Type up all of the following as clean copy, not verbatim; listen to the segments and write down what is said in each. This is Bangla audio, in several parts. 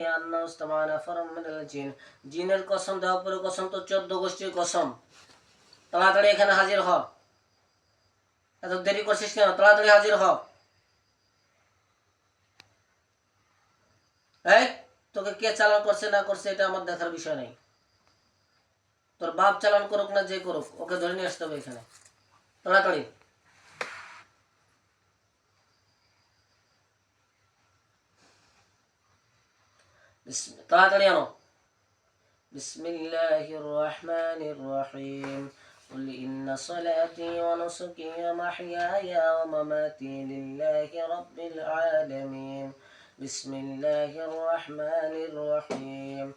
أنه استمع نفر من الجن জিনের কসম দেওয়ার পরে কসম তো 14 গোষ্ঠীর কসম। তাড়াতাড়ি এখানে হাজির হ। এত দেরি করছিস কেন? তাড়াতাড়ি হাজির হ। এই তোকে কে চালান করছে না করছে এটা আমার দেখার বিষয় নেই। তোর বাপ চালান করুক না যে করুক, ওকে ধরে নিয়ে আসতে হবে এখানে তাড়াতাড়ি। তাড়াতাড়ি আনো। বিসমিল্লাহির রহমানির রহিম। قل إن صلاتي ونسكي ومحياي ومماتي لله رب العالمين. بسم الله الرحمن الرحيم.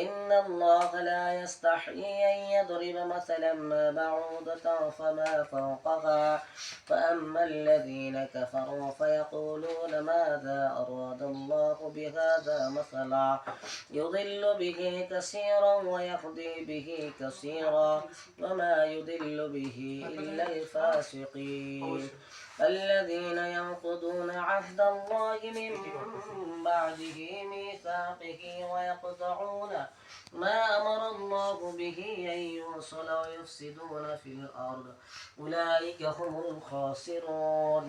إن الله لا يستحيي أن يضرب مثلا ما بعوضة فما فوقها فأما الذين كفروا فيقولون ماذا أراد الله بهذا مثلا يضل به كثيرا ويهدي به كثيرا وما يضل به إلا الفاسقين الذين ينقضون عهد الله من بعده ميثاقه ويقطعون ما أمر الله به أن يوصل ويفسدون في الأرض أولئك هم الخاسرون.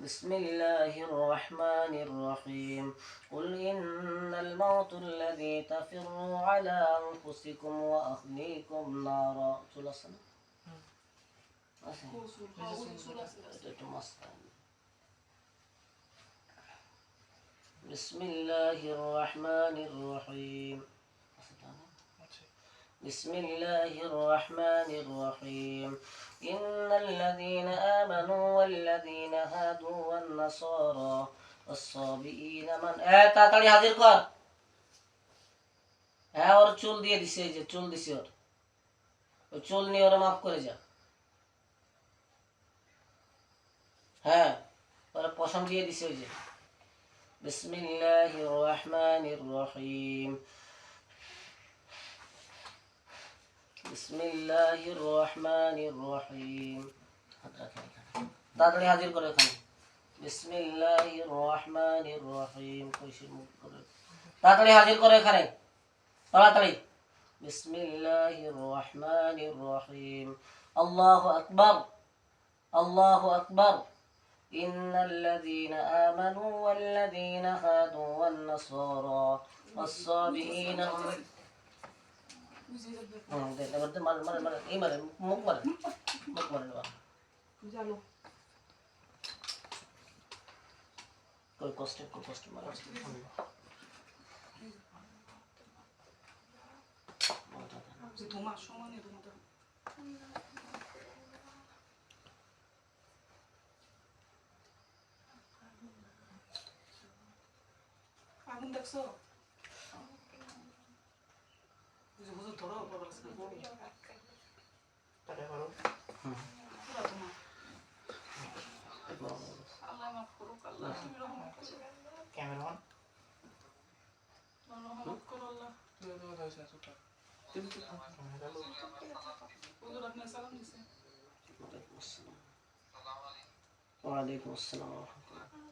بسم الله الرحمن الرحيم. قل إن الموت الذي تفروا على أنفسكم وأهليكم نارا. بسم الله الرحمن الرحيم. بسم الله الرحمن الرحيم. إن الذين آمنوا والذين هادوا والنصارى والصابئين من তাড়াতাড়ি হাজির কর। হ্যাঁ ওর চুল দিয়ে দিছে, এই যে চুল দিছে ওর, ওই চুল নিয়ে ওরা মাফ করে যা। হ্যাঁ ওরা পশম দিয়ে দিছে ওই যে। বিসমিল্লাহির রহমানির রহিম। বিসমিল্লাহির রহমানির রহিম। তাড়াতাড়ি হাজির করে এখানে। বিসমিল্লাহির রহমানির রহিম। কইছে মুখ করে তাড়াতাড়ি হাজির করে এখানে তাড়াতাড়ি। বিসমিল্লাহির রহমানির রহিম। আল্লাহু আকবার আল্লাহু আকবার। إن الذين آمنوا والذين هادوا والنصارى والصابئين আগুন দেখছো? হুজুর ধরো বাবা টাকা করো। আল্লাহ মাফ করুক, আল্লাহ তুমি রহমত করো। ক্যামেরাম্যান আল্লাহ রহমত করো, আল্লাহ তুমি তো হইছে সুটা তুমি তো ক্যামেরা লো হুজুর আপনি সালাম দিছেন। ওয়া আলাইকুম আসসালাম ওয়া রাহমাতুল্লাহ।